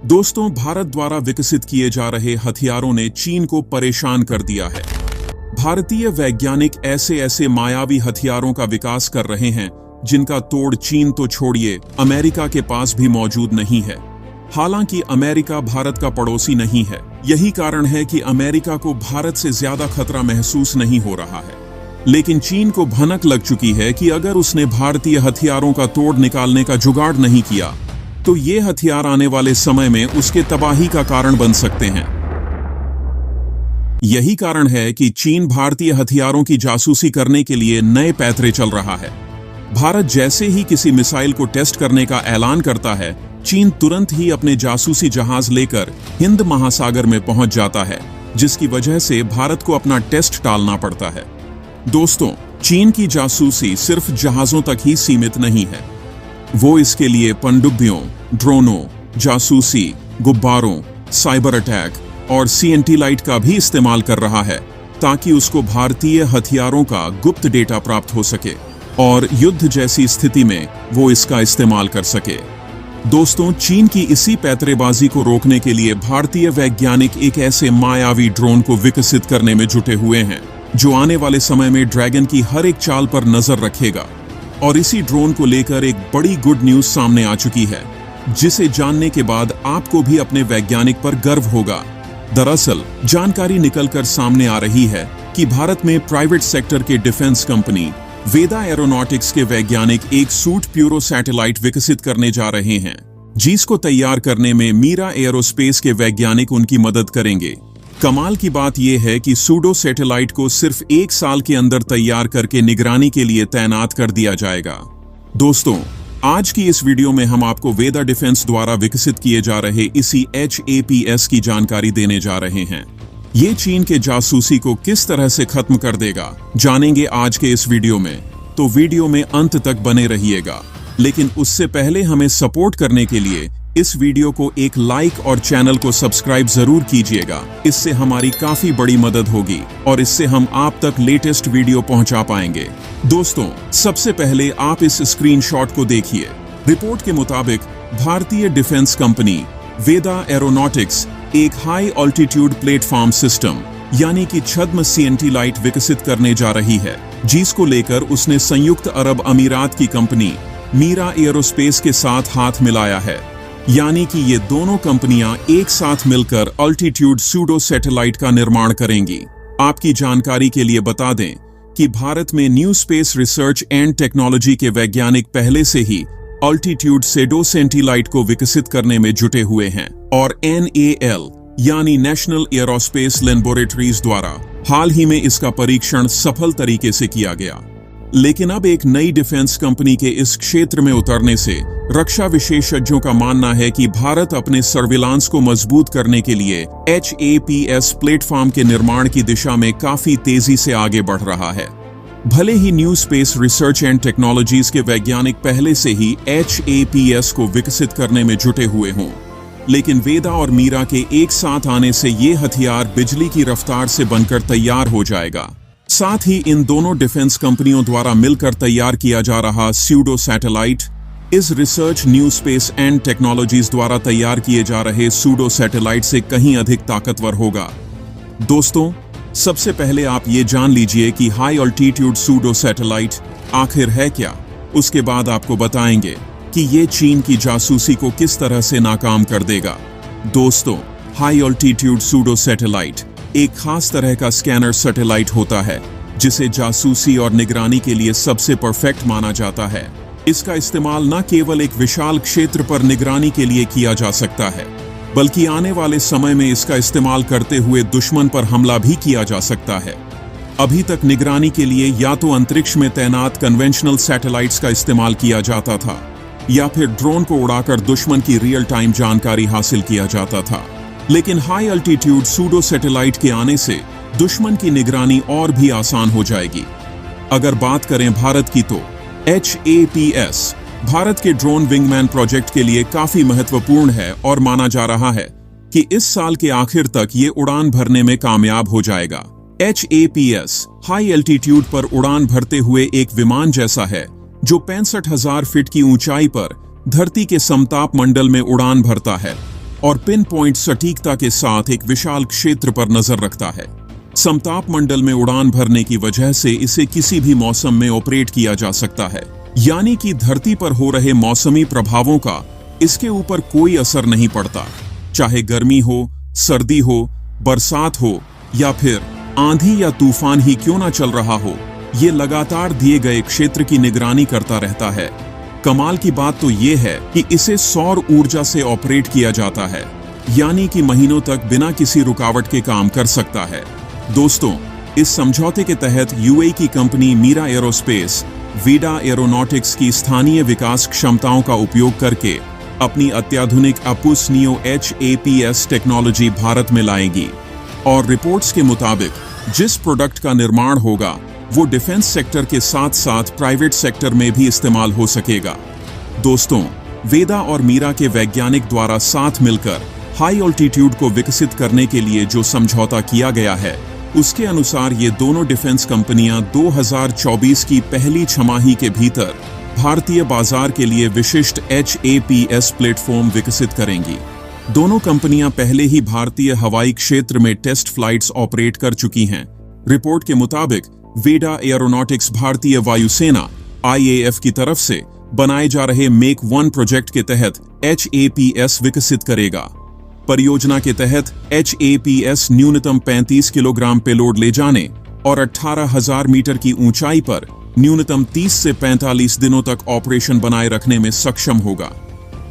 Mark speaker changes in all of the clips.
Speaker 1: दोस्तों, भारत द्वारा विकसित किए जा रहे हथियारों ने चीन को परेशान कर दिया है। भारतीय वैज्ञानिक ऐसे ऐसे मायावी हथियारों का विकास कर रहे हैं जिनका तोड़ चीन तो छोड़िए, अमेरिका के पास भी मौजूद नहीं है। हालांकि अमेरिका भारत का पड़ोसी नहीं है। यही कारण है कि अमेरिका को भारत से ज्यादा खतरा महसूस नहीं हो रहा है। लेकिन चीन को भनक लग चुकी है कि अगर उसने भारतीय हथियारों का तोड़ निकालने का जुगाड़ नहीं किया तो ये हथियार आने वाले समय में उसके तबाही का कारण बन सकते हैं। यही कारण है कि चीन भारतीय हथियारों की जासूसी करने के लिए नए पैतरे चल रहा है। भारत जैसे ही किसी मिसाइल को टेस्ट करने का ऐलान करता है, चीन तुरंत ही अपने जासूसी जहाज लेकर हिंद महासागर में पहुंच जाता है, जिसकी वजह से भारत को अपना टेस्ट टालना पड़ता है। दोस्तों, चीन की जासूसी सिर्फ जहाजों तक ही सीमित नहीं है। वो इसके लिए पनडुब्बियों, ड्रोनों, जासूसी, गुब्बारों, साइबर अटैक और सीएनटी लाइट का भी इस्तेमाल कर रहा है ताकि उसको भारतीय हथियारों का गुप्त डेटा प्राप्त हो सके और युद्ध जैसी स्थिति में वो इसका इस्तेमाल कर सके। दोस्तों, चीन की इसी पैतरेबाजी को रोकने के लिए भारतीय वैज्ञानिक एक ऐसे मायावी ड्रोन को विकसित करने में जुटे हुए हैं जो आने वाले समय में ड्रैगन की हर एक चाल पर नजर रखेगा। और इसी ड्रोन को लेकर एक बड़ी गुड न्यूज सामने आ चुकी है, जिसे जानने के बाद आपको भी अपने वैज्ञानिक पर गर्व होगा। दरअसल जानकारी निकलकर सामने आ रही है कि भारत में प्राइवेट सेक्टर के डिफेंस कंपनी वेदा एरोनॉटिक्स के वैज्ञानिक एक सूट प्यूरो सैटेलाइट विकसित करने जा रहे हैं, जिसको तैयार करने में मीरा एयरोस्पेस के वैज्ञानिक उनकी मदद करेंगे। कमाल की बात यह है कि सूडो सैटेलाइट को सिर्फ 1 साल के अंदर तैयार करके निगरानी के लिए तैनात कर दिया जाएगा। दोस्तों, आज की इस वीडियो में हम आपको वेदा डिफेंस द्वारा विकसित किए जा रहे इसी HAPS की जानकारी देने जा रहे हैं। ये चीन के जासूसी को किस तरह से खत्म कर देगा, जानेंगे आज के इस वीडियो में। तो वीडियो में अंत तक बने रहिएगा। लेकिन उससे पहले हमें सपोर्ट करने के लिए इस वीडियो को एक लाइक और चैनल को सब्सक्राइब जरूर कीजिएगा। इससे हमारी काफी बड़ी मदद होगी और इससे हम आप तक लेटेस्ट वीडियो पहुंचा पाएंगे। दोस्तों, सबसे पहले आप इस स्क्रीनशॉट को देखिए। रिपोर्ट के मुताबिक भारतीय डिफेंस कंपनी वेदा एरोनॉटिक्स एक हाई ऑल्टीट्यूड प्लेटफॉर्म सिस्टम यानी कि छद्म सीएनटी लाइट विकसित करने जा रही है, जिसको लेकर उसने संयुक्त अरब अमीरात की कंपनी मीरा एयरोस्पेस के साथ हाथ मिलाया है। यानी कि ये दोनों कंपनियां एक साथ मिलकर अल्टीट्यूड सूडो सैटेलाइट का निर्माण करेंगी। आपकी जानकारी के लिए बता दें कि भारत में new space research and technology के वैज्ञानिक पहले से ही अल्टीट्यूड सेडो सैटेलाइट को विकसित करने में जुटे हुए हैं और NAL यानी नेशनल एयरोस्पेस लैबोरेटरीज द्वारा हाल ही में इसका परीक्षण सफल तरीके से किया गया। लेकिन अब एक नई डिफेंस कंपनी के इस क्षेत्र में उतरने से रक्षा विशेषज्ञों का मानना है कि भारत अपने सर्विलांस को मजबूत करने के लिए HAPS प्लेटफॉर्म के निर्माण की दिशा में काफी तेजी से आगे बढ़ रहा है। भले ही new space research and technologies के वैज्ञानिक पहले से ही HAPS को विकसित करने में जुटे हुए हों, लेकिन वेदा और मीरा के एक साथ आने से ये हथियार बिजली की रफ्तार से बनकर तैयार हो जाएगा। साथ ही इन दोनों डिफेंस कंपनियों द्वारा मिलकर तैयार किया जा रहा सूडो सैटेलाइट इस research new space and technologies द्वारा तैयार किए जा रहे सूडो सैटेलाइट से कहीं अधिक ताकतवर होगा। दोस्तों, सबसे पहले आप ये जान लीजिए कि हाई ऑल्टीट्यूड सूडो सैटेलाइट आखिर है क्या। उसके बाद आपको बताएंगे कि ये चीन की जासूसी को किस तरह से नाकाम कर देगा। दोस्तों, हाई ऑल्टीट्यूड सूडो सैटेलाइट एक खास तरह का स्कैनर सैटेलाइट होता है जिसे जासूसी और निगरानी के लिए सबसे परफेक्ट माना जाता है। इसका इस्तेमाल न केवल एक विशाल क्षेत्र पर निगरानी के लिए किया जा सकता है, बल्कि आने वाले समय में इसका इस्तेमाल करते हुए दुश्मन पर हमला भी किया जा सकता है। अभी तक निगरानी के लिए या तो अंतरिक्ष में तैनात कन्वेंशनल सैटेलाइट्स का इस्तेमाल किया जाता था या फिर ड्रोन को उड़ाकर दुश्मन की रियल टाइम जानकारी हासिल किया जाता था। लेकिन हाई अल्टीट्यूड सूडो सैटेलाइट के आने से दुश्मन की निगरानी और भी आसान हो जाएगी। अगर बात करें भारत की तो HAPS भारत के ड्रोन विंगमैन प्रोजेक्ट के लिए काफी महत्वपूर्ण है और माना जा रहा है कि इस साल के आखिर तक ये उड़ान भरने में कामयाब हो जाएगा। HAPS हाई एल्टीट्यूड पर उड़ान भरते हुए एक विमान जैसा है जो 65,000 फीट की ऊंचाई पर धरती के समताप मंडल में उड़ान भरता है। और पिन पॉइंट सटीकता के साथ एक विशाल क्षेत्र पर नजर रखता है। समताप मंडल में उड़ान भरने की वजह से इसे किसी भी मौसम में ऑपरेट किया जा सकता है, यानी कि धरती पर हो रहे मौसमी प्रभावों का इसके ऊपर कोई असर नहीं पड़ता। चाहे गर्मी हो, सर्दी हो, बरसात हो या फिर आंधी या तूफान ही क्यों ना चल रहा हो, ये लगातार दिए गए क्षेत्र की निगरानी करता रहता है। कमाल की बात तो ये है कि इसे सौर ऊर्जा से ऑपरेट किया जाता है, यानी कि महीनों तक बिना किसी रुकावट के काम कर सकता है। दोस्तों, इस समझौते के तहत यूएई की company Mira Aerospace Veda Aeronautics की स्थानीय विकास क्षमताओं का उपयोग करके अपनी अत्याधुनिक Apus Neo HAPS technology Bharat में लाएगी। और रिपोर्ट्स के मुताबिक जिस प्रोडक्ट का निर्माण होगा वो डिफेंस सेक्टर के साथ साथ प्राइवेट सेक्टर में भी इस्तेमाल हो सकेगा। दोस्तों, वेदा और मीरा के वैज्ञानिक द्वारा साथ मिलकर हाई ऑल्टीट्यूड को विकसित करने के लिए जो समझौता किया गया है, उसके अनुसार ये दोनों डिफेंस कंपनियां 2024 की पहली छमाही के भीतर भारतीय बाजार के लिए विशिष्ट HAPS प्लेटफॉर्म विकसित करेंगी। दोनों कंपनियां पहले ही भारतीय हवाई क्षेत्र में टेस्ट फ्लाइट्स ऑपरेट कर चुकी हैं। रिपोर्ट के मुताबिक वेडा एरोनॉटिक्स भारतीय वायुसेना IAF की तरफ से बनाए जा रहे मेक 1 प्रोजेक्ट के तहत HAPS विकसित करेगा। परियोजना के तहत HAPS न्यूनतम 35 किलोग्राम पेलोड ले जाने और 18,000 मीटर की ऊंचाई पर न्यूनतम 30 से 45 दिनों तक ऑपरेशन बनाए रखने में सक्षम होगा।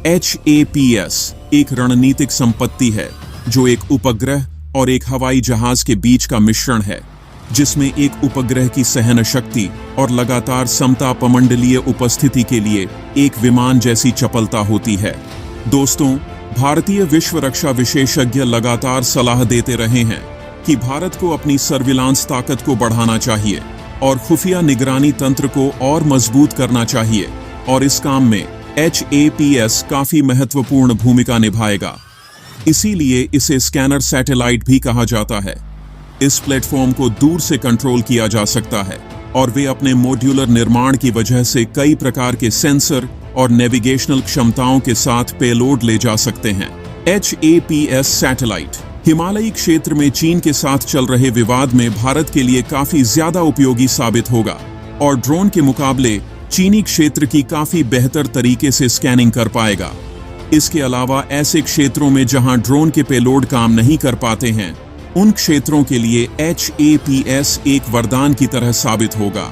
Speaker 1: HAPS एक रणनीतिक संपत्ति है जो एक उपग्रह और एक हवाई जहाज के बीच का मिश्रण है, जिसमें एक उपग्रह की सहन शक्ति और लगातार समतापमंडलीय उपस्थिति के लिए एक विमान जैसी चपलता होती है। दोस्तों, भारतीय विश्व रक्षा विशेषज्ञ लगातार सलाह देते रहे हैं कि भारत को अपनी सर्विलांस ताकत को बढ़ाना चाहिए और खुफिया निगरानी तंत्र को और मजबूत करना चाहिए, और इस काम में HAPS काफी महत्वपूर्ण भूमिका निभाएगा। इसीलिए इसे स्कैनर सैटेलाइट भी कहा जाता है। इस प्लेटफॉर्म को दूर से कंट्रोल किया जा सकता है और वे अपने मॉड्यूलर निर्माण की वजह से कई प्रकार के सेंसर और नेविगेशनल क्षमताओं के साथ पेलोड ले जा सकते हैं। HAPS सैटेलाइट हिमालयी क्षेत्र में चीन के साथ चल रहे विवाद में भारत के लिए काफी ज्यादा उपयोगी साबित होगा और ड्रोन के मुकाबले चीनी क्षेत्र की काफी बेहतर तरीके से स्कैनिंग कर पाएगा। इसके अलावा ऐसे क्षेत्रों में जहां ड्रोन के पेलोड काम नहीं कर पाते हैं, उन क्षेत्रों के लिए HAPS एक वरदान की तरह साबित होगा।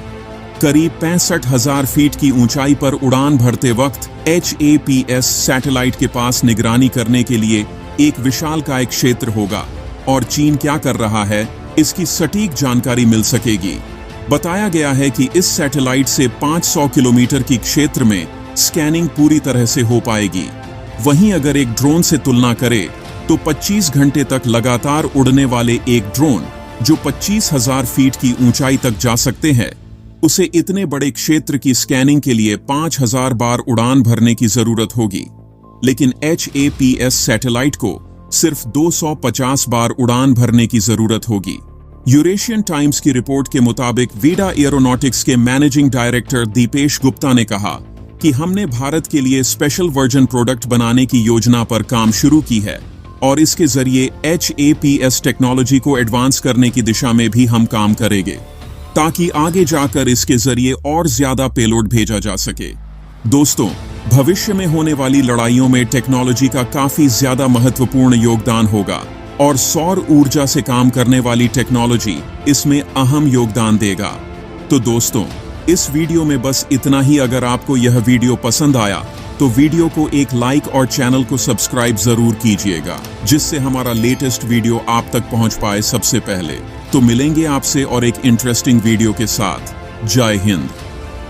Speaker 1: करीब 65,000 फीट की ऊंचाई पर उड़ान भरते वक्त HAPS सैटेलाइट के पास निगरानी करने के लिए एक विशालकाय क्षेत्र होगा और चीन क्या कर रहा है इसकी सटीक जानकारी मिल सकेगी। बताया गया है कि इस सैटेलाइट से 500 किलोमीटर की क्षेत्र में स्कैनिंग पूरी तरह से हो पाएगी। वहीं अगर एक ड्रोन से तुलना करें तो 25 घंटे तक लगातार उड़ने वाले एक ड्रोन जो 25,000 फीट की ऊंचाई तक जा सकते हैं, उसे इतने बड़े क्षेत्र की स्कैनिंग के लिए 5,000 बार उड़ान भरने की जरूरत होगी, लेकिन HAPS सैटेलाइट को सिर्फ 250 बार उड़ान भरने की जरूरत होगी। यूरेशियन टाइम्स की रिपोर्ट के मुताबिक वीडा एरोनॉटिक्स के मैनेजिंग डायरेक्टर दीपेश गुप्ता ने कहा कि हमने भारत के लिए स्पेशल वर्जन प्रोडक्ट बनाने की योजना पर काम शुरू की है और इसके जरिए HAPS टेक्नोलॉजी को एडवांस करने की दिशा में भी हम काम करेंगे, ताकि आगे जाकर इसके जरिए और ज्यादा पेलोड भेजा जा सके। दोस्तों, भविष्य में होने वाली लड़ाइयों में टेक्नोलॉजी का काफी ज्यादा महत्वपूर्ण योगदान होगा और सौर ऊर्जा से काम करने वाली टेक्नोलॉजी इसमें अहम योगदान देगा। तो दोस्तों, इस वीडियो में बस इतना ही। अगर आपको यह वीडियो पसंद आया तो वीडियो को एक लाइक और चैनल को सब्सक्राइब जरूर कीजिएगा, जिससे हमारा लेटेस्ट वीडियो आप तक पहुंच पाए सबसे पहले। तो मिलेंगे आपसे और एक इंटरेस्टिंग वीडियो के साथ। जय हिंद।